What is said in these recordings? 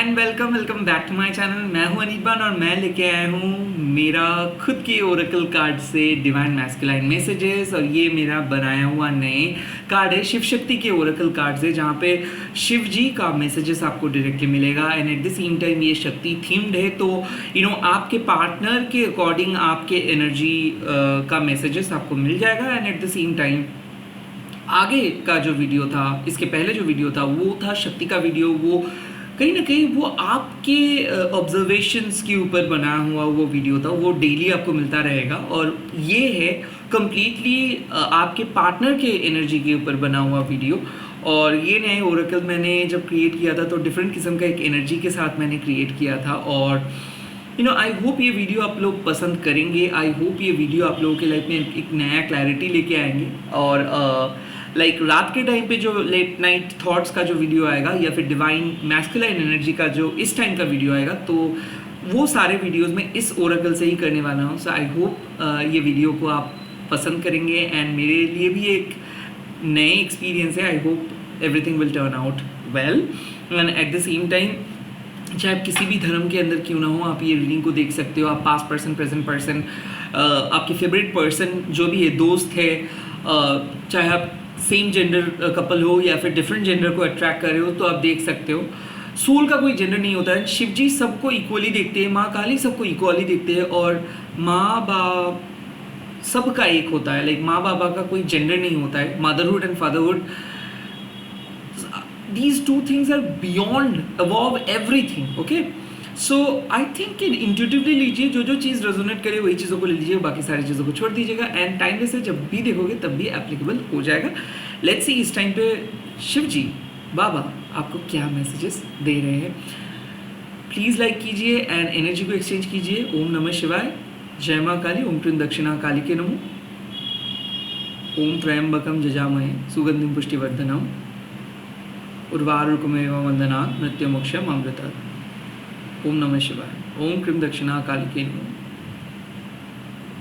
And welcome back to my channel. मैं हूं अनिबान और मैं लेके आया हूं मेरा खुद के ओरेकल कार्ड से डिवाइन मैस्कुलाइन मैसेजेस। और ये मेरा बनाया हुआ नए कार्ड है शिव शक्ति के ओरेकल कार्ड से, जहां पे शिव जी का मैसेजेस आपको डायरेक्टली मिलेगा and at the same time ये शक्ति थीम्ड है। तो आपके पार्टनर के अकॉर्डिंग आपके एनर्जी का मैसेजेस आपको मिल जाएगा। And at the same time आगे का जो वीडियो था, इसके पहले जो वीडियो था वो था शक्ति का वीडियो। वो कहीं ना कहीं वो आपके ऑब्जर्वेशंस के ऊपर बना हुआ वो वीडियो था, वो डेली आपको मिलता रहेगा। और ये है कम्प्लीटली आपके पार्टनर के एनर्जी के ऊपर बना हुआ वीडियो। और ये नए ओरेकल मैंने जब क्रिएट किया था तो डिफरेंट किस्म का एक एनर्जी के साथ मैंने क्रिएट किया था। और आई होप ये वीडियो आप लोग पसंद करेंगे। आई होप ये वीडियो आप लोगों के लाइफ में एक नया क्लैरिटी लेके आएंगे। और रात के टाइम पे जो लेट नाइट थॉट्स का जो वीडियो आएगा या फिर डिवाइन मैस्कुलाइन एनर्जी का जो इस टाइम का वीडियो आएगा, तो वो सारे वीडियोस में इस ओरेकल से ही करने वाला हूँ। सो आई होप ये वीडियो को आप पसंद करेंगे एंड मेरे लिए भी एक नए एक्सपीरियंस है। I hope everything will turn out well. And at the same time चाहे आप किसी भी धर्म के अंदर क्यों ना हो, आप ये रीडिंग को देख सकते हो। आप पास्ट पर्सन, प्रेजेंट पर्सन, आपके फेवरेट पर्सन जो भी है, दोस्त है, चाहे आप सेम जेंडर कपल हो या फिर डिफरेंट जेंडर को अट्रैक्ट कर रहे हो, तो आप देख सकते हो। सोल का कोई जेंडर नहीं होता है। शिव जी सबको इक्वली देखते हैं, माँ काली सबको इक्वली देखते हैं और माँ बाप सबका एक होता है। माँ बाबा का कोई जेंडर नहीं होता है। Motherhood and fatherhood, these two things are beyond, above everything, okay? So I think कि intuitively लीजिए, जो चीज़ रेजोनेट करे वही चीज़ों को ले लीजिए, बाकी सारी चीज़ों को छोड़ दीजिएगा। एंड टाइम से जब भी देखोगे तब भी एप्लीकेबल हो जाएगा। लेट्स सी इस टाइम पे शिव जी बाबा आपको क्या मैसेजेस दे रहे हैं। प्लीज़ लाइक कीजिए एंड एनर्जी को एक्सचेंज कीजिए। ओम नमः शिवाय, जय माँ काली, ओम त्रिं दक्षिणा काली के नमो, ओम त्र्यंबकम जजामहे सुगंधिम पुष्टिवर्धनम, उर्वारुकमेव वंदनात् मृत्युमोक्षम अमृतात्। ओम नमः शिवाय। ओम क्रीम दक्षिणा काली के नमो,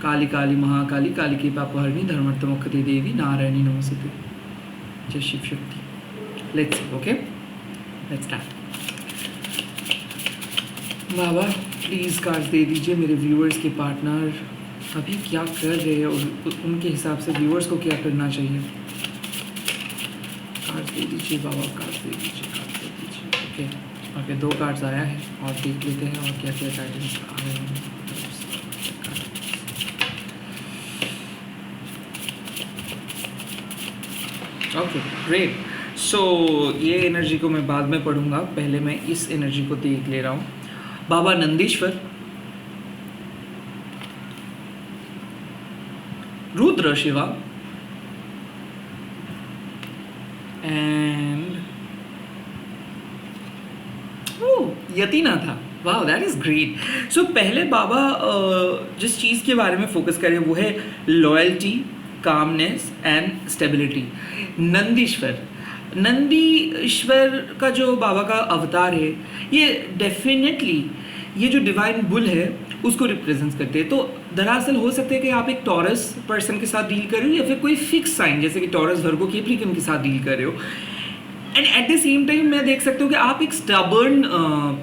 काली काली महाकाली काली की पापहरणी धर्मार्थमोक्षते देवी नारायणी नमस्ते। जय Shiv Shakti. Let's okay, let's start. बाबा प्लीज़ कार्ड दे दीजिए मेरे व्यूअर्स के पार्टनर अभी क्या कर रहे हैं और उनके हिसाब से व्यूअर्स को क्या करना चाहिए। कार्ड दे दीजिए बाबा, कार्ड दे दीजिए, कार्ड दे दीजिए। ओके, 2 कार्ड्स आया है और देख लेते हैं और क्या क्या गाइडेंस आ रहे हैं। Okay great. सो ये एनर्जी को मैं बाद में पढ़ूंगा, पहले मैं इस एनर्जी को देख ले रहा हूँ। बाबा नंदीश्वर, रुद्र शिवा एंड यतीना था। वाह, दैट इज़ ग्रेट। सो पहले बाबा जिस चीज़ के बारे में फोकस करें वो है loyalty, calmness and stability. Nandishwar का जो बाबा का अवतार है, ये डेफिनेटली ये जो डिवाइन बुल है उसको रिप्रेजेंट करते हैं। तो दरअसल हो सकता है कि आप एक टॉरस पर्सन के साथ डील कर रहे हो या फिर कोई फिक्स साइन जैसे कि टॉरस, वर्गो, कैप्रिकॉर्न के साथ डील कर रहे हो। And at the same time मैं देख सकता हूँ कि आप एक स्टबर्न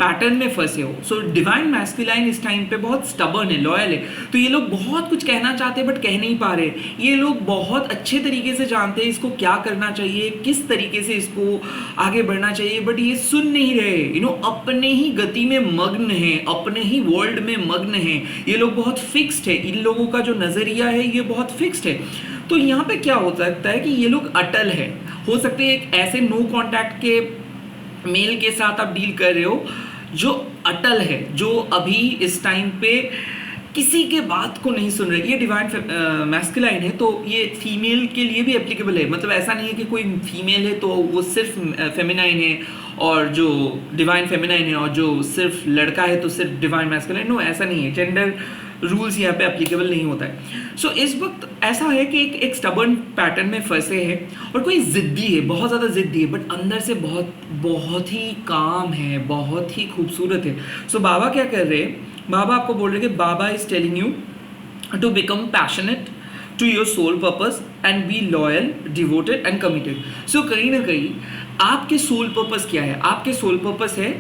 पैटर्न में फंसे हो। सो डिवाइन मैस्कुलाइन इस टाइम पे बहुत स्टबर्न है, लॉयल है। तो ये लोग बहुत कुछ कहना चाहते हैं बट कह नहीं पा रहे। ये लोग बहुत अच्छे तरीके से जानते हैं इसको क्या करना चाहिए, किस तरीके से इसको आगे बढ़ना चाहिए, बट ये सुन नहीं रहे। अपने ही गति में मग्न है, अपने ही वर्ल्ड में मग्न है। ये लोग बहुत फिक्स्ड है, इन लोगों का जो नज़रिया है ये बहुत फिक्स्ड है। तो यहाँ पे क्या हो सकता है कि ये लोग अटल है। हो सकते हैं एक ऐसे नो कांटेक्ट के मेल के साथ आप डील कर रहे हो जो अटल है, जो अभी इस टाइम पे किसी के बात को नहीं सुन रहे। ये डिवाइन मैस्कुलाइन है तो ये फीमेल के लिए भी एप्लीकेबल है। मतलब ऐसा नहीं है कि कोई फीमेल है तो वो सिर्फ फेमिनाइन है और जो डिवाइन फेमिनाइन है, और जो सिर्फ लड़का है तो सिर्फ डिवाइन मैस्कुलाइन। नो, ऐसा नहीं है। जेंडर रूल्स यहाँ पे एप्लीकेबल नहीं होता है। सो इस वक्त ऐसा है कि एक स्टबर्न पैटर्न में फंसे हैं और कोई ज़िद्दी है, बहुत ज़्यादा ज़िद्दी है, बट अंदर से बहुत ही काम है, बहुत ही खूबसूरत है। सो बाबा क्या कर रहे हैं, बाबा आपको बोल रहे हैं कि बाबा is telling you to become passionate to your soul purpose and be loyal, devoted and committed. So कहीं ना कहीं आपके सोल पर्पस क्या है? आपके सोल पर्पस है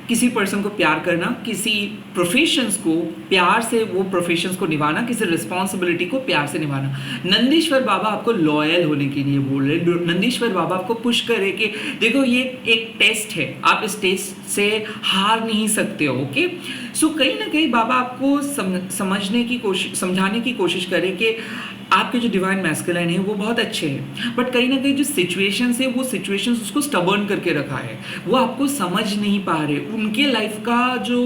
किसी पर्सन को प्यार करना, किसी प्रोफेशंस को प्यार से वो प्रोफेशंस को निभाना, किसी रिस्पॉन्सिबिलिटी को प्यार से निभाना। नंदीश्वर बाबा आपको लॉयल होने के लिए बोल रहे हैं। नंदीश्वर बाबा आपको पुश करे कि देखो ये एक टेस्ट है, आप इस टेस्ट से हार नहीं सकते हो। ओके, सो कहीं ना कहीं बाबा आपको समझाने की कोशिश करे कि आपके जो डिवाइन मैस्कुलाइन है वो बहुत अच्छे हैं, बट कहीं ना कहीं जो सिचुएशंस है वो सिचुएशंस उसको स्टबर्न करके रखा है, वो आपको समझ नहीं पा रहे। उनके लाइफ का जो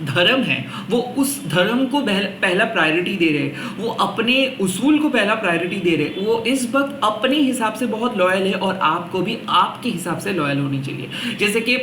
धर्म है वो उस धर्म को पहला प्रायोरिटी दे रहे, वो अपने उसूल को पहला प्रायोरिटी दे रहे, वो इस वक्त अपने हिसाब से बहुत लॉयल है और आपको भी आपके हिसाब से लॉयल होनी चाहिए। जैसे कि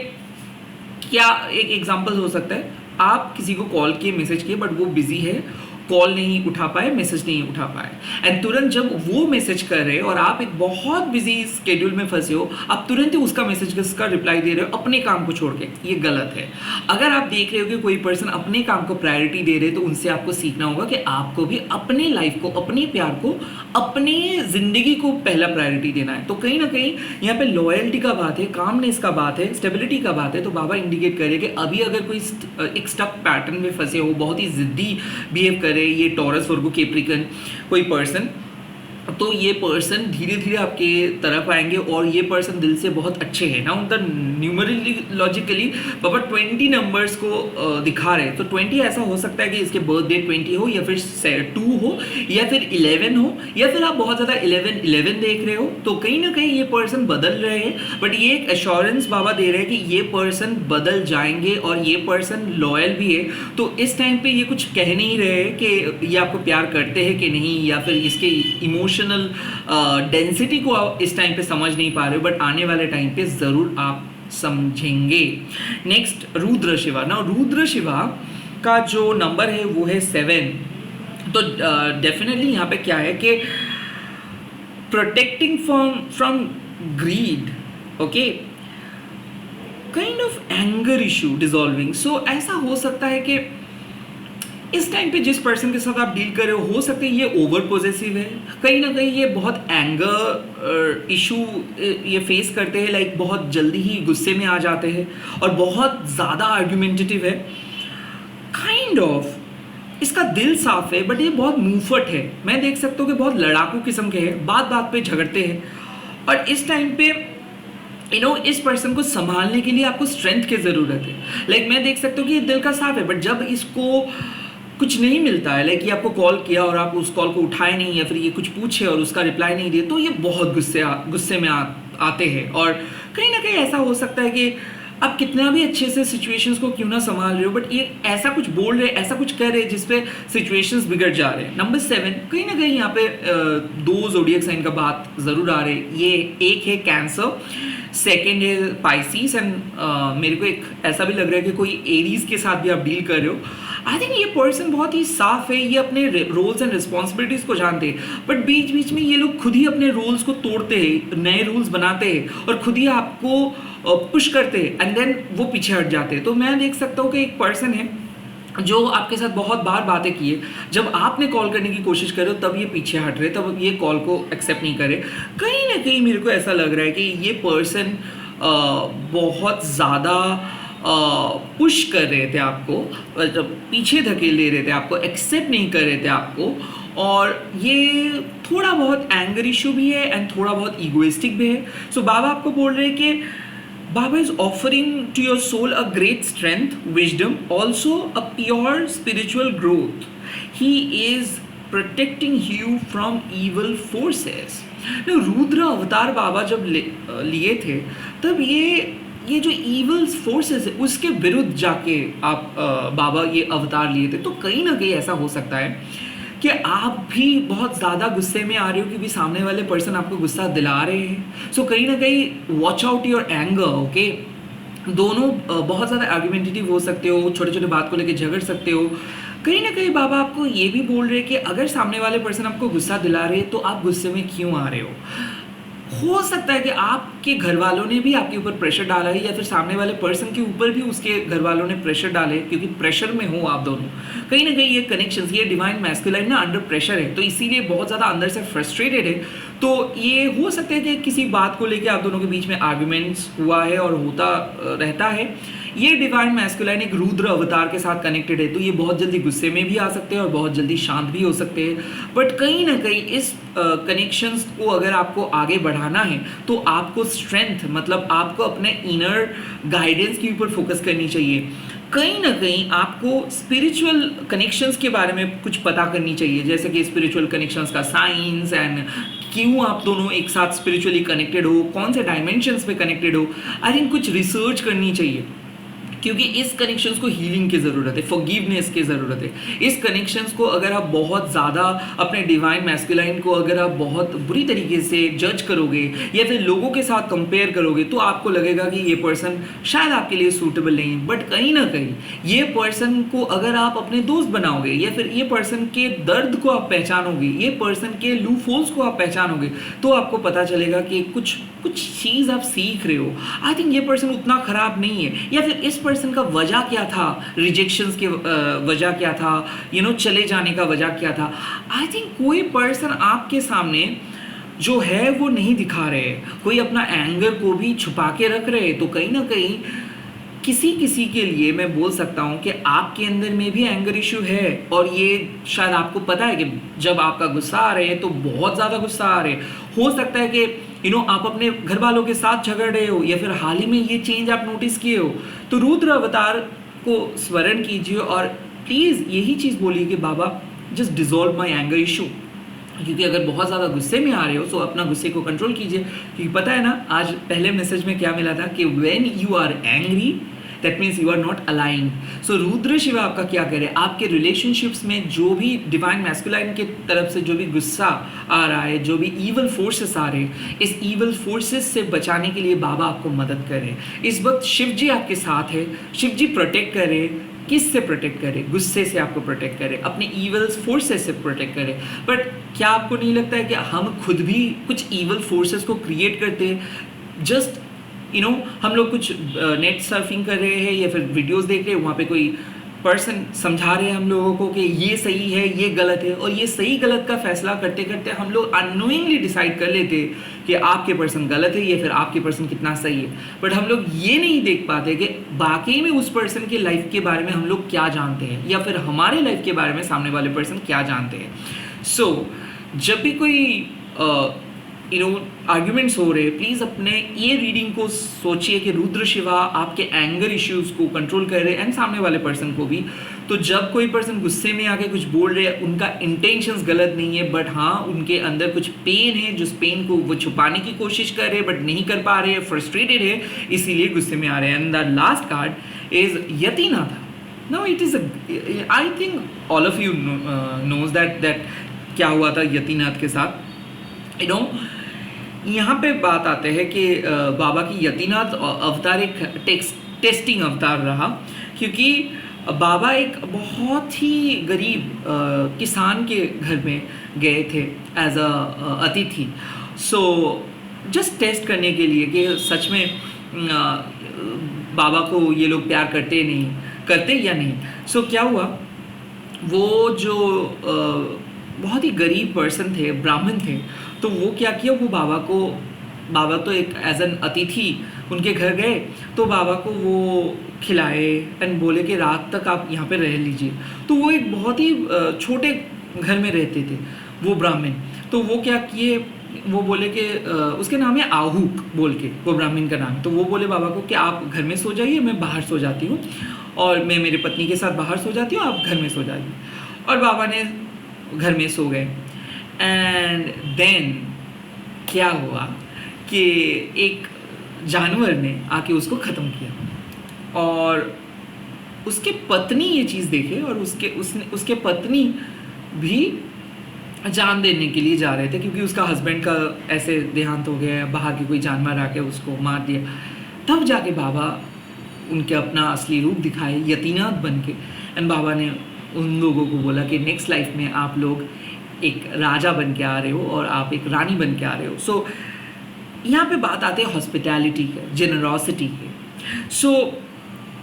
क्या एक एग्जांपल हो सकता है, आप किसी को कॉल किए, मैसेज किए, बट वो बिजी है, कॉल नहीं उठा पाए, मैसेज नहीं उठा पाए, एंड तुरंत जब वो मैसेज कर रहे हो और आप एक बहुत बिजी स्केड्यूल में फंसे हो, आप तुरंत ही उसका मैसेज का रिप्लाई दे रहे हो अपने काम को छोड़ के, ये गलत है। अगर आप देख रहे हो कि कोई पर्सन अपने काम को प्रायोरिटी दे रहे तो उनसे आपको सीखना होगा कि आपको भी अपने लाइफ को, अपने प्यार को, अपने जिंदगी को पहला प्रायोरिटी देना है। तो कहीं ना कहीं यहाँ पे लॉयल्टी का बात है, कामनेस का बात है, स्टेबिलिटी का बात है। तो बाबा इंडिकेट करे कि अभी अगर कोई एक स्टक पैटर्न में फंसे हो, बहुत ही जिद्दी बिहेव करे, ये टॉरस, वर्गो, कैप्रिकन कोई पर्सन, तो ये पर्सन धीरे धीरे आपके तरफ आएंगे और ये पर्सन दिल से बहुत अच्छे हैं ना। उनका न्यूमरोलॉजिकली बाबा 20 नंबर्स को दिखा रहे हैं। तो 20 ऐसा हो सकता है कि इसके बर्थडे 20 हो, या फिर 2 हो, या फिर 11 हो, या फिर आप बहुत ज़्यादा 11 देख रहे हो। तो कहीं ना कहीं ये पर्सन बदल रहे हैं, बट ये एक एश्योरेंस बाबा दे रहे हैं कि ये पर्सन बदल जाएंगे और ये पर्सन लॉयल भी है। तो इस टाइम पे ये कुछ कह नहीं रहे कि ये आपको प्यार करते हैं कि नहीं, या फिर इसके इमोशनल डेंसिटी को आप इस टाइम पे समझ नहीं पा रहे हो, बट आने वाले टाइम पे ज़रूर आप समझेंगे। नेक्स्ट रुद्र शिवा ना, रुद्र शिवा का जो नंबर है वो है 7। तो डेफिनेटली यहाँ पे क्या है कि protecting from greed, okay, kind of anger issue dissolving. So ऐसा हो सकता है कि इस टाइम पे जिस पर्सन के साथ आप डील कर रहे हो सकता है ये ओवर पॉजेसिव है, कहीं ना कहीं ये बहुत एंगर इशू ये फेस करते हैं, लाइक बहुत जल्दी ही गुस्से में आ जाते हैं और बहुत ज़्यादा आर्ग्यूमेंटेटिव है, काइंड ऑफ इसका दिल साफ है, बट ये बहुत मुंहफट है। मैं देख सकता हूँ कि बहुत लड़ाकू किस्म के हैं, बात बात पे झगड़ते हैं, और इस टाइम पे इस पर्सन को संभालने के लिए आपको स्ट्रेंथ की ज़रूरत है। लाइक मैं देख सकता हूँ कि ये दिल का साफ है, बट जब इसको कुछ नहीं मिलता है, लाइक ये आपको कॉल किया और आप उस कॉल को उठाए नहीं, या फिर ये कुछ पूछे और उसका रिप्लाई नहीं दिए, तो ये बहुत गुस्से में आते हैं। और कहीं ना कहीं ऐसा हो सकता है कि आप कितना भी अच्छे से सिचुएशंस को क्यों ना संभाल रहे हो, बट ये ऐसा कुछ बोल रहे, ऐसा कुछ कर रहे जिसपे सिचुएशंस बिगड़ जा रहे हैं। नंबर 7 कहीं ना कहीं यहाँ पे 2 ज़ोडिएक साइन का बात ज़रूर आ रहे हैं। ये एक है कैंसर, सेकेंड है पाइसिस, एंड मेरे को एक ऐसा भी लग रहा है कि कोई एरीज के साथ भी आप डील कर रहे हो। आई थिंक ये पर्सन बहुत ही साफ है, ये अपने रोल्स एंड रिस्पॉन्सिबिलिटीज़ को जानते हैं, बट बीच बीच में ये लोग खुद ही अपने रोल्स को तोड़ते हैं, नए रूल्स बनाते हैं और खुद ही आपको पुश करते हैं, एंड देन वो पीछे हट जाते हैं। तो मैं देख सकता हूँ कि एक पर्सन है जो आपके साथ बहुत बार बातें की है, जब आपने कॉल करने की कोशिश करे तब ये पीछे हट रहे, तब ये कॉल को एक्सेप्ट नहीं करे। कहीं ना कहीं मेरे को ऐसा लग रहा है कि ये पर्सन बहुत ज़्यादा पुश कर रहे थे आपको, जब पीछे धकेल दे रहे थे आपको, एक्सेप्ट नहीं कर रहे थे आपको, और ये थोड़ा बहुत एंगर इशू भी है एंड थोड़ा बहुत ईगोइस्टिक भी है। सो बाबा आपको बोल रहे हैं कि Baba is offering to your soul a great strength, wisdom, also a pure spiritual growth. He is protecting you from evil forces. Now, Rudra अवतार बाबा जब लिए थे तब ये जो evil forces है उसके विरुद्ध जाके आप बाबा ये अवतार लिए थे। तो कहीं ना कहीं ऐसा हो सकता है कि आप भी बहुत ज़्यादा गुस्से में आ रहे हो क्योंकि सामने वाले पर्सन आपको गुस्सा दिला रहे हैं। सो कहीं ना कहीं watch out your anger, okay. दोनों बहुत ज़्यादा आर्ग्यूमेंटेटिव हो सकते हो, छोटे छोटे बात को लेकर झगड़ सकते हो। कहीं ना कहीं बाबा आपको ये भी बोल रहे हैं कि अगर सामने वाले पर्सन आपको गुस्सा दिला रहे हैं तो आप गुस्से में क्यों आ रहे हो सकता है कि आप आपके घर वालों ने भी आपके ऊपर प्रेशर डाला है या फिर सामने वाले पर्सन के ऊपर भी उसके घर वालों ने प्रेशर डाले, क्योंकि प्रेशर में हो आप दोनों, कहीं ना कहीं ये कनेक्शंस, ये डिवाइन मैस्कुलाइन ना अंडर प्रेशर है, तो इसीलिए बहुत ज़्यादा अंदर से फ्रस्ट्रेटेड है। तो ये हो सकता है कि किसी बात को लेकर आप दोनों के बीच में आर्ग्यूमेंट्स हुआ है और होता रहता है। ये डिवाइन मैस्कुलाइन एक रुद्र अवतार के साथ कनेक्टेड है, तो ये बहुत जल्दी गुस्से में भी आ सकते हैं और बहुत जल्दी शांत भी हो सकते हैं। बट कहीं ना कहीं इस कनेक्शंस को अगर आपको आगे बढ़ाना है तो आपको स्ट्रेंथ, मतलब आपको अपने इनर गाइडेंस के ऊपर फोकस करनी चाहिए। कहीं ना कहीं आपको स्पिरिचुअल कनेक्शंस के बारे में कुछ पता करनी चाहिए, जैसे कि स्पिरिचुअल कनेक्शंस का साइंस एंड क्यों आप दोनों एक साथ स्पिरिचुअली कनेक्टेड हो, कौन से डायमेंशंस पे कनेक्टेड हो। आई थिंक कुछ रिसर्च करनी चाहिए, क्योंकि इस कनेक्शंस को हीलिंग की ज़रूरत है, फॉरगिवनेस की ज़रूरत है। इस कनेक्शंस को अगर आप बहुत ज़्यादा अपने डिवाइन मैस्कुलाइन को अगर आप बहुत बुरी तरीके से जज करोगे या फिर लोगों के साथ कंपेयर करोगे तो आपको लगेगा कि ये पर्सन शायद आपके लिए सूटेबल नहीं है। बट कहीं ना कहीं ये पर्सन को अगर आप अपने दोस्त बनाओगे या फिर ये पर्सन के दर्द को आप पहचानोगे, ये पर्सन के लूप होल्स को आप पहचानोगे, तो आपको पता चलेगा कि कुछ चीज़ आप सीख रहे हो। आई थिंक ये पर्सन उतना ख़राब नहीं है, या फिर इस पर्सन का वजह क्या था, रिजेक्शंस के वजह क्या था, चले जाने का वजह क्या था। आई थिंक कोई पर्सन आपके सामने जो है वो नहीं दिखा रहे, कोई अपना एंगर को भी छुपा के रख रहे, तो कहीं ना कहीं किसी के लिए मैं बोल सकता हूँ कि आपके अंदर में भी एंगर इशू है। और ये शायद आपको पता है कि जब आपका गुस्सा आ रहे है तो बहुत ज़्यादा गुस्सा आ रहे, हो सकता है कि आप अपने घर वालों के साथ झगड़ रहे हो या फिर हाल ही में ये चेंज आप नोटिस किए हो। तो रुद्र अवतार को स्मरण कीजिए और प्लीज़ यही चीज़ बोलिए कि बाबा just dissolve my anger issue. क्योंकि अगर बहुत ज़्यादा गुस्से में आ रहे हो तो अपना गुस्से को कंट्रोल कीजिए, क्योंकि पता है ना आज पहले मैसेज में क्या मिला था कि when you are angry that means you are not aligned. So Rudra Shiva आपका क्या करे, आपके रिलेशनशिप्स में जो भी डिवाइन मैस्कुलाइन की तरफ से जो भी गुस्सा आ रहा है, जो भी ईवल फोर्सेस आ रहे हैं, इस ईवल फोर्सेस से बचाने के लिए बाबा आपको मदद करें। इस वक्त शिव जी आपके साथ है, शिव जी प्रोटेक्ट करें। किस से प्रोटेक्ट करे? गुस्से से आपको प्रोटेक्ट करे, अपने ईवल फोर्सेस से प्रोटेक्ट करे। बट क्या आपको नहीं लगता है कि हम खुद भी कुछ ईवल फोर्सेस को क्रिएट करते हैं? जस्ट हम लोग कुछ नेट सर्फिंग कर रहे हैं या फिर वीडियोस देख रहे हैं, वहाँ पे कोई पर्सन समझा रहे हैं हम लोगों को कि ये सही है, ये गलत है, और ये सही गलत का फैसला करते करते हम लोग अननोइंगली डिसाइड कर लेते हैं कि आपके पर्सन गलत है या फिर आपके पर्सन कितना सही है। बट हम लोग ये नहीं देख पाते कि बाकी में उस पर्सन के लाइफ के बारे में हम लोग क्या जानते हैं या फिर हमारे लाइफ के बारे में सामने वाले पर्सन क्या जानते हैं। सो जब भी कोई आर्ग्यूमेंट्स हो रहे, प्लीज़ अपने ये रीडिंग को सोचिए कि रुद्र शिवा आपके एंगर इश्यूज़ को कंट्रोल कर रहे हैं एंड सामने वाले पर्सन को भी। तो जब कोई पर्सन गुस्से में आके कुछ बोल रहे हैं, उनका इंटेंशंस गलत नहीं है, बट हाँ उनके अंदर कुछ पेन है, जिस पेन को वो छुपाने की कोशिश कर रहे हैं बट नहीं कर पा रहे हैं, फ्रस्ट्रेटेड है, इसीलिए गुस्से में आ रहे हैं। And the last card is Yatinath. Now it is I think all of you knows that क्या हुआ था यतिनाथ के साथ। यहाँ पे बात आते हैं कि बाबा की यतिनाथ अवतार एक टेस्टिंग अवतार रहा, क्योंकि बाबा एक बहुत ही गरीब किसान के घर में गए थे एज अ अतिथि। सो जस्ट टेस्ट करने के लिए कि सच में बाबा को ये लोग प्यार करते या नहीं। सो क्या हुआ, वो जो बहुत ही गरीब पर्सन थे, ब्राह्मण थे, तो वो क्या किया, वो बाबा तो एक एज एन अतिथि उनके घर गए, तो बाबा को वो खिलाए एंड बोले कि रात तक आप यहाँ पे रह लीजिए। तो वो एक बहुत ही छोटे घर में रहते थे वो ब्राह्मण। तो वो क्या किए, वो बोले कि उसके नाम है आहूक बोल के, वो ब्राह्मण का नाम। तो वो बोले बाबा को कि आप घर में सो जाइए, मैं बाहर सो जाती हूँ, और मैं मेरे पत्नी के साथ बाहर सो जाती हूँ, आप घर में सो जाइए। और बाबा ने घर में सो गए। एंड देन क्या हुआ कि एक जानवर ने आके उसको ख़त्म किया, और उसके पत्नी ये चीज़ देखे, और उसके पत्नी भी जान देने के लिए जा रहे थे, क्योंकि उसका हस्बैंड का ऐसे देहांत हो गया, बाहर के कोई जानवर आके उसको मार दिया। तब जाके बाबा उनके अपना असली रूप दिखाए यतिनाथ बन के। एंड बाबा ने उन लोगों को बोला कि नेक्स्ट लाइफ में आप लोग एक राजा बन के आ रहे हो और आप एक रानी बन के आ रहे हो। सो यहाँ पे बात आती है हॉस्पिटैलिटी के, जेनरॉसिटी के। सो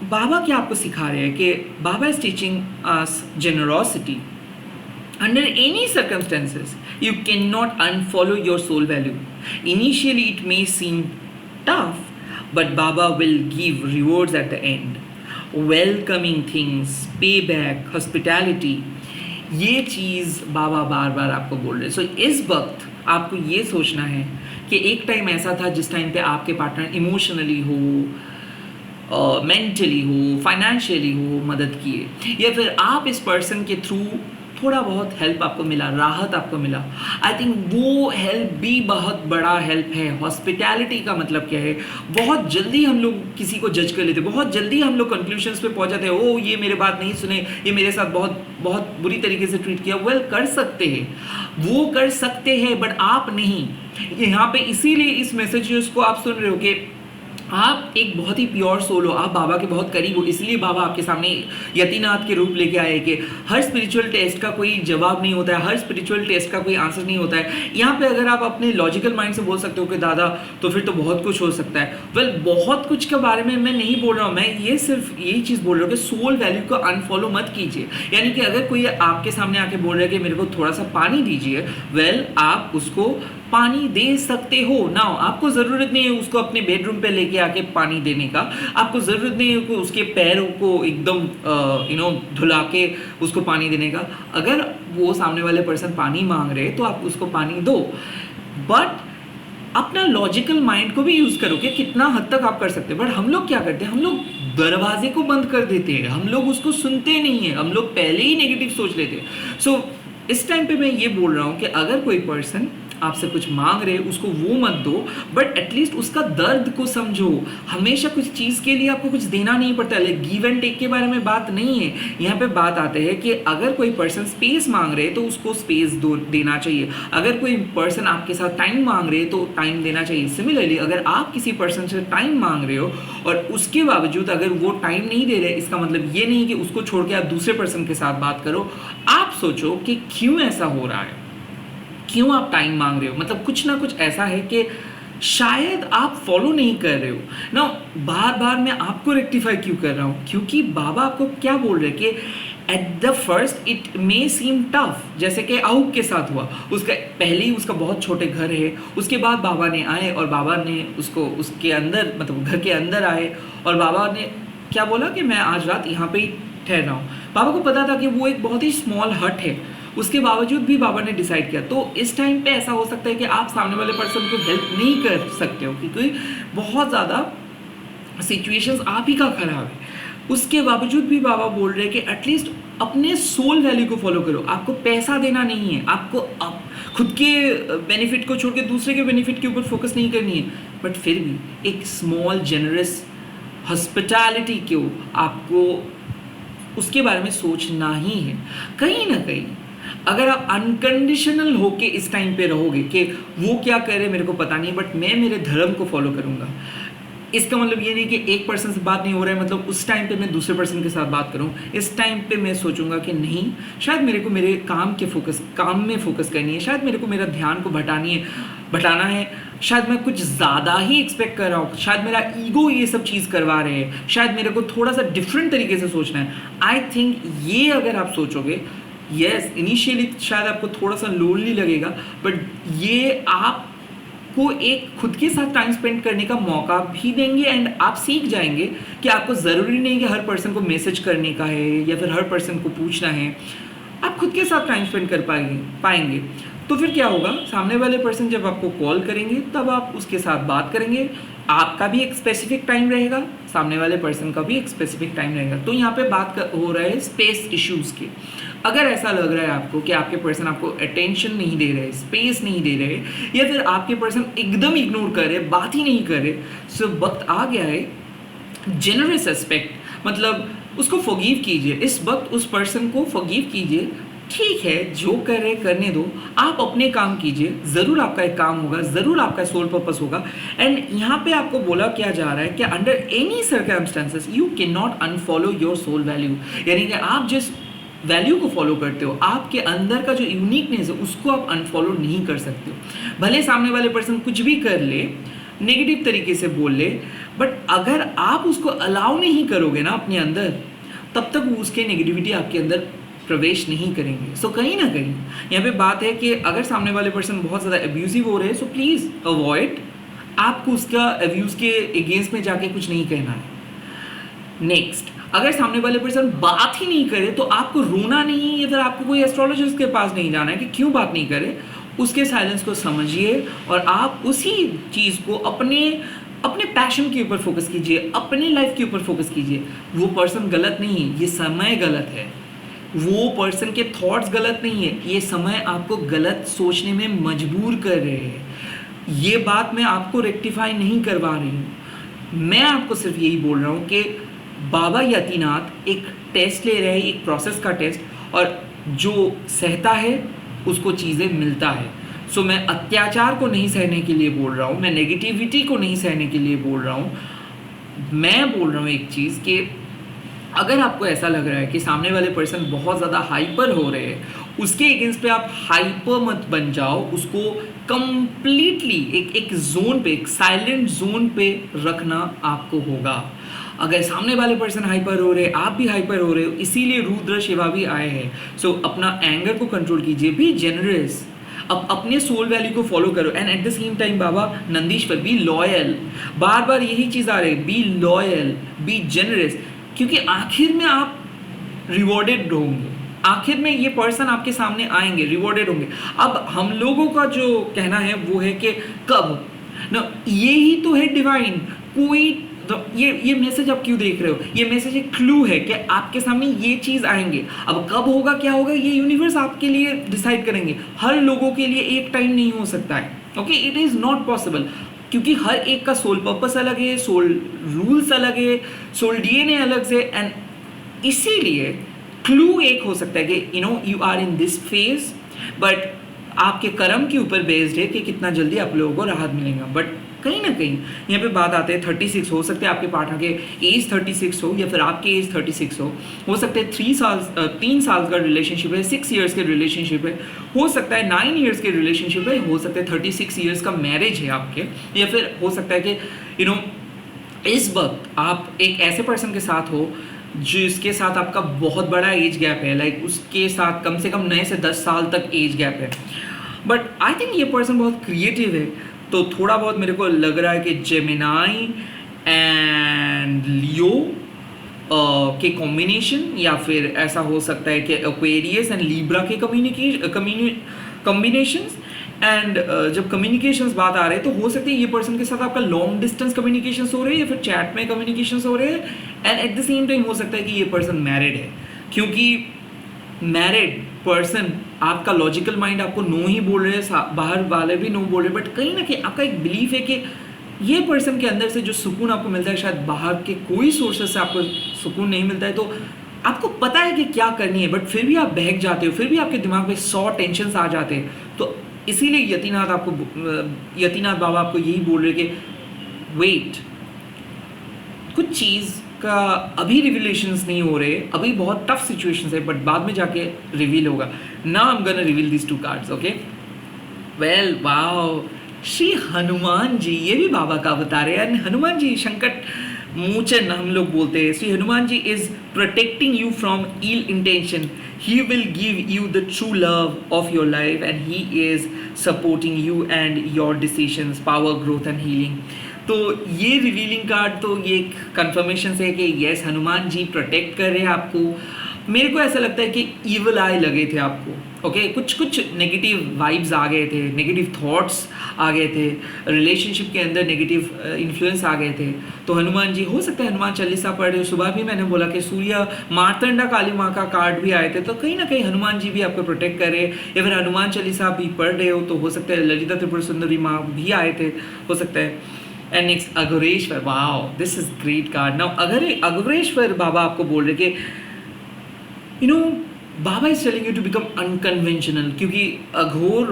बाबा क्या आपको सिखा रहे हैं कि बाबा is teaching us generosity. Under any circumstances, you cannot unfollow your soul value. Initially, it may seem tough, but Baba will give rewards at the end. Welcoming things, payback, hospitality. ये चीज़ बाबा बार बार आपको बोल रहे हैं। सो इस वक्त आपको ये सोचना है कि एक टाइम ऐसा था जिस टाइम पे आपके पार्टनर इमोशनली हो, मेंटली हो, फाइनेंशियली हो मदद किए, या फिर आप इस पर्सन के थ्रू थोड़ा बहुत हेल्प आपको मिला, राहत आपको मिला। आई थिंक वो हेल्प भी बहुत बड़ा हेल्प है। हॉस्पिटैलिटी का मतलब क्या है? बहुत जल्दी हम लोग किसी को जज कर लेते, बहुत जल्दी हम लोग कंक्लूजन्स पे पहुंच जाते हैं, ओ ये मेरे बात नहीं सुने, ये मेरे साथ बहुत बहुत बुरी तरीके से ट्रीट किया। वेल, कर सकते हैं, वो कर सकते हैं, बट आप नहीं। यहाँ पे इसीलिए इस मैसेजेस को आप सुन रहे हो कि आप एक बहुत ही प्योर सोल हो, आप बाबा के बहुत करीब हो। इसलिए बाबा आपके सामने यतिनाथ के रूप लेके आए कि हर स्पिरिचुअल टेस्ट का कोई जवाब नहीं होता है, हर स्पिरिचुअल टेस्ट का कोई आंसर नहीं होता है। यहाँ पे अगर आप अपने लॉजिकल माइंड से बोल सकते हो कि दादा तो फिर तो बहुत कुछ हो सकता है। वेल, बहुत कुछ के बारे में मैं नहीं बोल रहा हूँ, मैं ये सिर्फ यही चीज़ बोल रहा हूँ कि सोल वैल्यू को अनफॉलो मत कीजिए। यानी कि अगर कोई आपके सामने आके बोल रहा है कि मेरे को थोड़ा सा पानी दीजिए, वेल आप उसको पानी दे सकते हो ना। आपको ज़रूरत नहीं है उसको अपने बेडरूम पे लेके आके पानी देने का, आपको ज़रूरत नहीं है कि उसके पैरों को एकदम धुला के उसको पानी देने का। अगर वो सामने वाले पर्सन पानी मांग रहे तो आप उसको पानी दो, बट अपना लॉजिकल माइंड को भी यूज़ करो कि कितना हद तक आप कर सकते हैं। बट हम लोग क्या करते हैं, हम लोग दरवाजे को बंद कर देते हैं, हम लोग उसको सुनते नहीं हैं, हम लोग पहले ही नेगेटिव सोच लेते हैं। सो इस टाइम पे मैं ये बोल रहा हूँ कि अगर कोई पर्सन आपसे कुछ मांग रहे उसको वो मत दो, बट एटलीस्ट उसका दर्द को समझो। हमेशा कुछ चीज़ के लिए आपको कुछ देना नहीं पड़ता। लाइक गिव एंड टेक के बारे में बात नहीं है, यहाँ पे बात आते हैं कि अगर कोई पर्सन स्पेस मांग रहे तो उसको स्पेस देना चाहिए। अगर कोई पर्सन आपके साथ टाइम मांग रहे तो टाइम देना चाहिए। सिमिलरली अगर आप किसी पर्सन से टाइम मांग रहे हो और उसके बावजूद अगर वो टाइम नहीं दे रहे, इसका मतलब ये नहीं कि उसको छोड़ के आप दूसरे पर्सन के साथ बात करो। आप सोचो कि क्यों ऐसा हो रहा है, क्यों आप टाइम मांग रहे हो। मतलब कुछ ना कुछ ऐसा है कि शायद आप फॉलो नहीं कर रहे हो ना। बार बार मैं आपको रेक्टिफाई क्यों कर रहा हूँ, क्योंकि बाबा आपको क्या बोल रहे हैं कि at the first it may seem tough. जैसे कि आउक के साथ हुआ, उसका पहले ही उसका बहुत छोटे घर है, उसके बाद बाबा ने आए और बाबा ने उसको उसके अंदर मतलब घर के अंदर आए और बाबा ने क्या बोला कि मैं आज रात यहाँ पे ही ठहर रहा हूँ। बाबा को पता था कि वो एक बहुत ही स्मॉल हट है, उसके बावजूद भी बाबा ने डिसाइड किया। तो इस टाइम पे ऐसा हो सकता है कि आप सामने वाले पर्सन को हेल्प नहीं कर सकते हो क्योंकि बहुत ज़्यादा सिचुएशंस आप ही का खराब है। उसके बावजूद भी बाबा बोल रहे हैं कि एटलीस्ट अपने सोल वैल्यू को फॉलो करो। आपको पैसा देना नहीं है, आपको खुद के बेनिफिट को छोड़ के दूसरे के बेनिफिट के ऊपर फोकस नहीं करनी है, बट फिर भी एक स्मॉल जेनरस हॉस्पिटैलिटी को आपको उसके बारे में सोचना ही है। कहीं ना कहीं अगर आप अनकंडीशनल होके इस टाइम पे रहोगे कि वो क्या कर रहे मेरे को पता नहीं, बट मैं मेरे धर्म को फॉलो करूँगा, इसका मतलब ये नहीं कि एक पर्सन से बात नहीं हो रहा है मतलब उस टाइम पे मैं दूसरे पर्सन के साथ बात करूं। इस टाइम पे मैं सोचूंगा कि नहीं, शायद मेरे को मेरे काम में फोकस करनी है, शायद मेरे को मेरा ध्यान को बटाना है, शायद मैं कुछ ज़्यादा ही एक्सपेक्ट कर रहा हूँ, शायद मेरा ईगो ये सब चीज़ करवा रहे हैं, शायद मेरे को थोड़ा सा डिफरेंट तरीके से सोचना है। आई थिंक ये अगर आप सोचोगे, यस इनिशियली शायद आपको थोड़ा सा लोनली लगेगा, बट ये आप को एक खुद के साथ टाइम स्पेंड करने का मौका भी देंगे एंड आप सीख जाएंगे कि आपको ज़रूरी नहीं कि हर पर्सन को मैसेज करने का है या फिर हर पर्सन को पूछना है। आप खुद के साथ टाइम स्पेंड कर पाएंगे। तो फिर क्या होगा, सामने वाले पर्सन जब आपको कॉल करेंगे तब आप उसके साथ बात करेंगे, आपका भी एक स्पेसिफिक टाइम रहेगा, सामने वाले पर्सन का भी एक स्पेसिफिक टाइम रहेगा। तो यहाँ पे बात हो रहा है स्पेस इश्यूज़ की। अगर ऐसा लग रहा है आपको कि आपके पर्सन आपको अटेंशन नहीं दे रहे, स्पेस नहीं दे रहे, या फिर आपके पर्सन एकदम इग्नोर कर रहे, बात ही नहीं कर रहे, सो वक्त आ गया है जेनरस एस्पेक्ट, मतलब उसको फॉरगिव कीजिए। इस वक्त उस पर्सन को फॉरगिव कीजिए। ठीक है, जो कर रहे करने दो, आप अपने काम कीजिए, ज़रूर आपका एक काम होगा, ज़रूर आपका सोल पर्पस होगा। एंड यहाँ पे आपको बोला क्या जा रहा है कि under any circumstances you can not unfollow your soul value. यानी कि आप जिस वैल्यू को फॉलो करते हो, आपके अंदर का जो यूनिकनेस है उसको आप अनफॉलो नहीं कर सकते हो। भले सामने वाले पर्सन कुछ भी कर ले, नेगेटिव तरीके से बोल ले, बट अगर आप उसको अलाउ नहीं करोगे ना अपने अंदर, तब तक वो उसके नेगेटिविटी आपके अंदर प्रवेश नहीं करेंगे। सो कहीं ना कहीं यहाँ पे बात है कि अगर सामने वाले पर्सन बहुत ज़्यादा अब्यूजिव हो रहे हैं, सो प्लीज़ अवॉइड। आपको उसका अब्यूज़ के अगेंस्ट में जाके कुछ नहीं कहना है। नेक्स्ट, अगर सामने वाले पर्सन बात ही नहीं करे तो आपको रोना नहीं, या फिर आपको कोई एस्ट्रोलॉजिस्ट के पास नहीं जाना है कि क्यों बात नहीं करे। उसके साइलेंस को समझिए और आप उसी चीज़ को अपने पैशन के ऊपर फोकस कीजिए, अपने लाइफ के ऊपर फोकस कीजिए। वो पर्सन गलत नहीं है, ये समय गलत है। वो पर्सन के थॉट्स गलत नहीं है, ये समय आपको गलत सोचने में मजबूर कर रहे हैं। ये बात मैं आपको रेक्टिफाई नहीं करवा रही हूँ, मैं आपको सिर्फ यही बोल रहा हूँ कि बाबा यतीनाथ एक टेस्ट ले रहे हैं, एक प्रोसेस का टेस्ट, और जो सहता है उसको चीज़ें मिलता है। सो मैं अत्याचार को नहीं सहने के लिए बोल रहा हूँ, मैं नेगेटिविटी को नहीं सहने के लिए बोल रहा हूँ। मैं बोल रहा हूँ एक चीज़ कि अगर आपको ऐसा लग रहा है कि सामने वाले पर्सन बहुत ज़्यादा हाइपर हो रहे हैं, उसके अगेंस्ट पे आप हाइपर मत बन जाओ। उसको कंप्लीटली एक जोन पे, एक साइलेंट जोन पे रखना आपको होगा। अगर सामने वाले पर्सन हाइपर हो रहे, आप भी हाइपर हो रहे हो, इसीलिए रुद्र शिवा भी आए हैं। सो अपना एंगर को कंट्रोल कीजिए, बी जेनरस, अब अपने सोल वैल्यू को फॉलो करो, and at the same time बाबा नंदीश्वर बी लॉयल। बार बार यही चीज़ आ रही है, बी लॉयल, बी जेनरस, क्योंकि आखिर में आप रिवॉर्डेड होंगे। आखिर में ये पर्सन आपके सामने आएंगे, रिवॉर्डेड होंगे। अब हम लोगों का जो कहना है वो है कि कब ना, ये ही तो है डिवाइन। कोई तो ये मैसेज आप क्यों देख रहे हो, ये मैसेज एक क्लू है कि आपके सामने ये चीज़ आएंगे। अब कब होगा, क्या होगा, ये यूनिवर्स आपके लिए डिसाइड करेंगे। हर लोगों के लिए एक टाइम नहीं हो सकता है, okay, it is not possible, क्योंकि हर एक का सोल पर्पस अलग है, सोल रूल्स अलग है, सोल डीएनए अलग से, एंड इसीलिए क्लू एक हो सकता है कि you are in this phase, but आपके कर्म के ऊपर बेस्ड है कि कितना जल्दी आप लोगों को राहत मिलेगा। बट कहीं ना कहीं यहाँ पे बात आते हैं 36, हो सकते हैं आपके पार्टनर के एज 36 हो, या फिर आपके एज 36 हो सकता है 3 साल का रिलेशनशिप है, 6 ईयर्स के रिलेशनशिप है, हो सकता है 9 ईयर्स के रिलेशनशिप है, हो सकता है 36 ईयर्स का मैरिज है आपके, या फिर हो सकता है कि इस वक्त आप एक ऐसे पर्सन के साथ हो जिसके साथ आपका बहुत बड़ा एज गैप है, लाइक उसके साथ कम से कम 9 से 10 साल तक एज गैप है। बट आई थिंक ये पर्सन बहुत क्रिएटिव है, तो थोड़ा बहुत मेरे को लग रहा है कि जेमिनाई एंड लियो के कॉम्बिनेशन, या फिर ऐसा हो सकता है कि एक्वेरियस एंड लिब्रा के कॉम्बिनेशंस। एंड जब कम्युनिकेशंस बात आ रहे हैं तो हो सकता है ये पर्सन के साथ आपका लॉन्ग डिस्टेंस कम्युनिकेशंस हो रहे हैं, या फिर चैट में कम्युनिकेशंस हो रहे हैं, and at the same time हो सकता है कि ये पर्सन मैरिड है, क्योंकि मैरिड पर्सन आपका लॉजिकल माइंड आपको नो ही बोल रहे हैं, बाहर वाले भी नो बोल रहे हैं, बट कहीं ना कहीं आपका एक बिलीफ है कि ये पर्सन के अंदर से जो सुकून आपको मिलता है शायद बाहर के कोई सोर्सेस से आपको सुकून नहीं मिलता है। तो आपको पता है कि क्या करनी है, बट फिर भी आप बहक जाते हो, फिर भी आपके दिमाग में 100 टेंशन आ जाते हैं। तो इसीलिए यतीनाथ बाबा आपको यही बोल रहे कि वेट, कुछ चीज़ का अभी रिविलेशंस नहीं हो रहे, अभी बहुत टफ सिचुएशंस है, बट बाद में जाके रिवील होगा। Now I am gonna reveal this 2 cards, okay. Well wow, Shri Hanuman ji, ये भी बाबा का बता रहे हैं। हनुमान जी संकट मोचन हम लोग बोलते हैं। Shri Hanuman ji is protecting you from ill intention, he will give you the true love of your life, and he is supporting you and your decisions, power, growth and healing. तो ये रिवीलिंग कार्ड तो ये एक कन्फर्मेशन है कि yes, Hanuman ji protect कर रहे हैं आपको। मेरे को ऐसा लगता है कि ईवल आई लगे थे आपको, ओके, कुछ नेगेटिव वाइब्स आ गए थे, नेगेटिव थॉट्स आ गए थे, रिलेशनशिप के अंदर नेगेटिव इन्फ्लुएंस आ गए थे। तो हनुमान जी, हो सकता है हनुमान चालीसा पढ़ रहे हो। सुबह भी मैंने बोला कि सूर्य मार्तंडा काली माँ का कार्ड भी आए थे, तो कहीं ना कहीं हनुमान जी भी आपको प्रोटेक्ट कर रहे हैं, या फिर हनुमान चालीसा भी पढ़ रहे हो तो हो सकता है ललिता त्रिपुर सुंदरी माँ भी आए थे, हो सकता है। And next Aghoreshwar, wow, this is great card. Now Aghoreshwar बाबा आपको बोल रहे कि बाबा is telling you to become unconventional, क्योंकि अघोर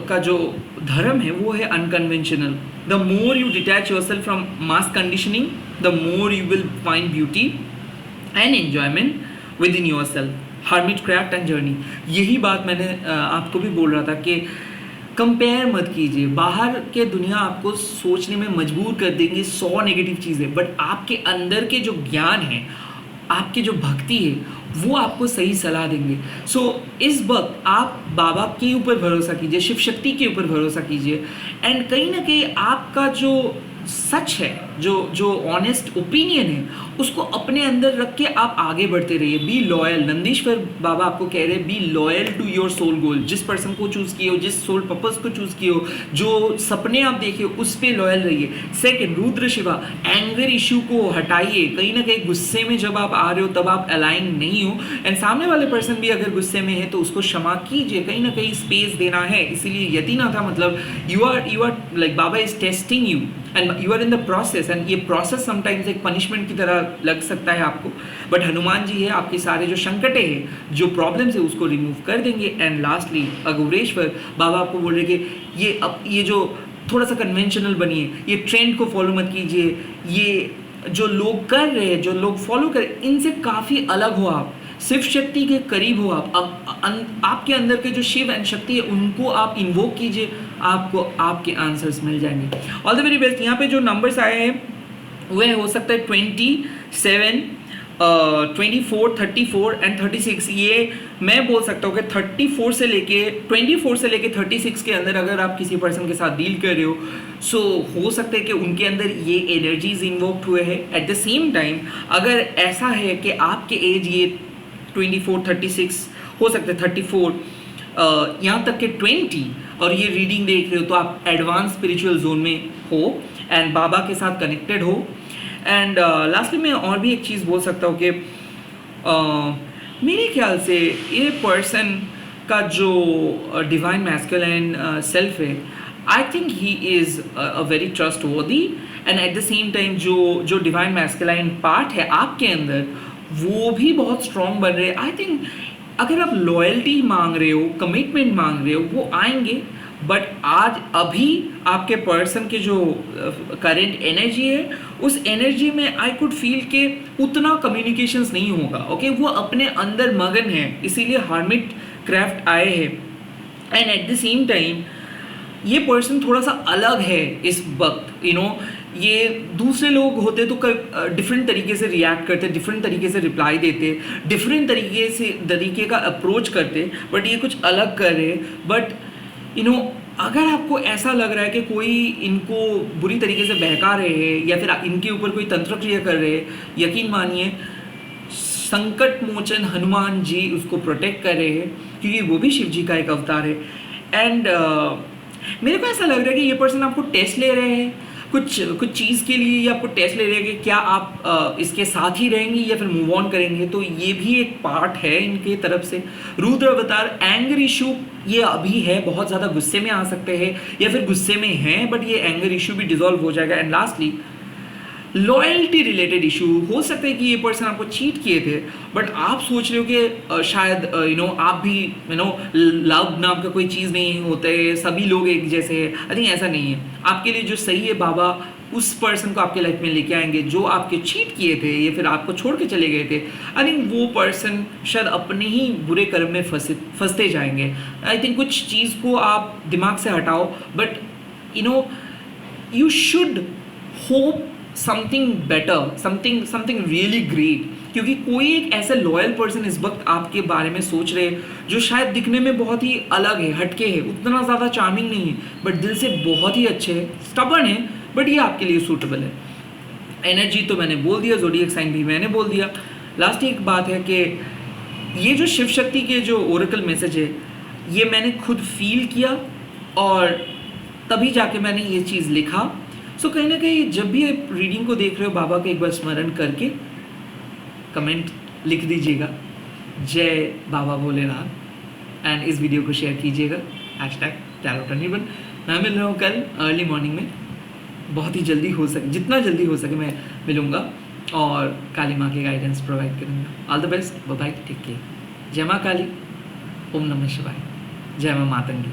का जो धर्म है वो है unconventional. The more you detach yourself from mass conditioning, the more you will find beauty and enjoyment within yourself. Hermit craft and journey. यही बात मैंने आपको भी बोल रहा था कि कंपेयर मत कीजिए। बाहर के दुनिया आपको सोचने में मजबूर कर देंगे 100 नेगेटिव चीज़ें, बट आपके अंदर के जो ज्ञान है, आपकी जो भक्ति है, वो आपको सही सलाह देंगे। सो इस वक्त आप बाबा के ऊपर भरोसा कीजिए, शिव शक्ति के ऊपर भरोसा कीजिए, एंड कहीं ना कहीं आपका जो सच है, जो ऑनेस्ट ओपिनियन है, उसको अपने अंदर रख के आप आगे बढ़ते रहिए। Be loyal. नंदीश्वर बाबा आपको कह रहे हैं be loyal to your soul goal. जिस पर्सन को चूज़ किए हो, जिस सोल पर्पस को चूज़ किए हो, जो सपने आप देखे उस पर लॉयल रहिए। Second, Rudra Shiva, anger issue को हटाइए। कहीं ना कहीं गुस्से में जब आप आ रहे हो तब आप अलाइन नहीं हो, एंड सामने वाले पर्सन भी अगर गुस्से में है तो उसको क्षमा कीजिए। कहीं ना कहीं स्पेस देना है। इसीलिए यति ना था, मतलब यू आर लाइक बाबा is testing you and you are in the process, and ये प्रोसेस समटाइम्स एक पनिशमेंट की तरह लग सकता है आपको, बट हनुमान जी है आपके सारे जो संकटे हैं, जो प्रॉब्लम्स है, उसको रिमूव कर देंगे। एंड लास्टली अघोरेश्वर बाबा आपको बोल रहे कि ये जो थोड़ा सा कन्वेंशनल बनिए, ये ट्रेंड को फॉलो मत कीजिए, ये जो लोग कर रहे हैं, जो लोग फॉलो कर, इनसे काफ़ी अलग हो आप, शिव शक्ति के करीब हो आप। आपके अंदर के जो शिव एंड शक्ति है उनको आप इन्वोक कीजिए, आपको आपके आंसर्स मिल जाएंगे। All the very best. यहाँ पे जो नंबर्स आए हैं वह हो सकता है 27, 24, 34 एंड 36। ये मैं बोल सकता हूँ कि 24 से लेके 36 के अंदर अगर आप किसी पर्सन के साथ डील कर रहे हो, सो हो सकता है कि उनके अंदर ये एनर्जीज इन्वोक्ड हुए हैं। एट द सेम टाइम अगर ऐसा है कि आपके एज ये 24, 36 हो सकते हैं, 34 यहाँ तक के 20, और ये रीडिंग देख रहे हो तो आप एडवांस स्पिरिचुअल जोन में हो एंड बाबा के साथ कनेक्टेड हो। एंड लास्टली मैं और भी एक चीज़ बोल सकता हूँ कि मेरे ख्याल से ये पर्सन का जो डिवाइन मैस्कुलाइन सेल्फ है, I think he is a very trustworthy, and at the same time जो डिवाइन मैस्कुलाइन पार्ट है आपके अंदर, वो भी बहुत स्ट्रॉन्ग बन रहे हैं। आई थिंक अगर आप लॉयल्टी मांग रहे हो, कमिटमेंट मांग रहे हो, वो आएंगे, बट आज अभी आपके पर्सन के जो करेंट एनर्जी है, उस एनर्जी में आई कुड फील के उतना कम्युनिकेशंस नहीं होगा। ओके, वो अपने अंदर मगन है, इसीलिए हर्मिट क्राफ्ट आए हैं। And at the same time ये पर्सन थोड़ा सा अलग है इस वक्त। ये दूसरे लोग होते तो डिफरेंट तरीके से रिएक्ट करते, डिफरेंट तरीके से रिप्लाई देते, डिफरेंट तरीके का अप्रोच करते, बट ये कुछ अलग कर रहे। बट अगर आपको ऐसा लग रहा है कि कोई इनको बुरी तरीके से बहका रहे हैं या फिर इनके ऊपर कोई तंत्र क्रिया कर रहे हैं, यकीन मानिए संकट मोचन हनुमान जी उसको प्रोटेक्ट कर रहे हैं, क्योंकि वो भी शिव जी का एक अवतार है। एंड मेरे को ऐसा लग रहा है कि ये पर्सन आपको टेस्ट ले रहे हैं कुछ चीज़ के लिए, या आपको टेस्ट ले रहे हैं कि क्या आप इसके साथ ही रहेंगे या फिर मूव ऑन करेंगे। तो ये भी एक पार्ट है इनके तरफ से। रुद्र अवतार, एंगर इशू ये अभी है, बहुत ज़्यादा गुस्से में आ सकते हैं या फिर गुस्से में हैं, बट ये एंगर इशू भी डिजॉल्व हो जाएगा। And lastly loyalty related issue हो सकता है कि ये पर्सन आपको चीट किए थे, बट आप सोच रहे हो कि शायद आप भी लव नाम का कोई चीज़ नहीं होता है, सभी लोग एक जैसे हैं। आई थिंक ऐसा नहीं है। आपके लिए जो सही है बाबा उस पर्सन को आपके लाइफ में लेके आएंगे जो आपके चीट किए थे या फिर आपको छोड़ के चले गए थे। आई थिंक वो पर्सन शायद अपने ही बुरे कर्म में फंसते जाएंगे। आई थिंक कुछ चीज़ को आप दिमाग से हटाओ, but you should hope something better, something really great, क्योंकि कोई एक ऐसा लॉयल पर्सन इस वक्त आपके बारे में सोच रहे जो शायद दिखने में बहुत ही अलग है, हटके है, उतना ज़्यादा चार्मिंग नहीं है, बट दिल से बहुत ही अच्छे है, स्टबर्न है, बट ये आपके लिए सूटेबल है। एनर्जी तो मैंने बोल दिया, ज़ोडिएक साइन भी मैंने बोल दिया। लास्ट एक बात है कि ये जो शिव शक्ति के जो ओरेकल मैसेज है, ये मैंने खुद फील किया और तभी जाके मैंने ये चीज़ लिखा। सो कहीं ना कहीं जब भी आप रीडिंग को देख रहे हो, बाबा का एक बार स्मरण करके कमेंट लिख दीजिएगा, जय बाबा भोलेनाथ, एंड इस वीडियो को शेयर कीजिएगा, #TarotAnirban। मैं मिल रहा हूँ कल अर्ली मॉर्निंग में, बहुत ही जल्दी हो सके, जितना जल्दी हो सके मैं मिलूँगा और काली माँ की गाइडेंस प्रोवाइड करूँगा। All the best, bye, take care. जय माँ काली, ओम नमः शिवाय, जय माँ मातंगी।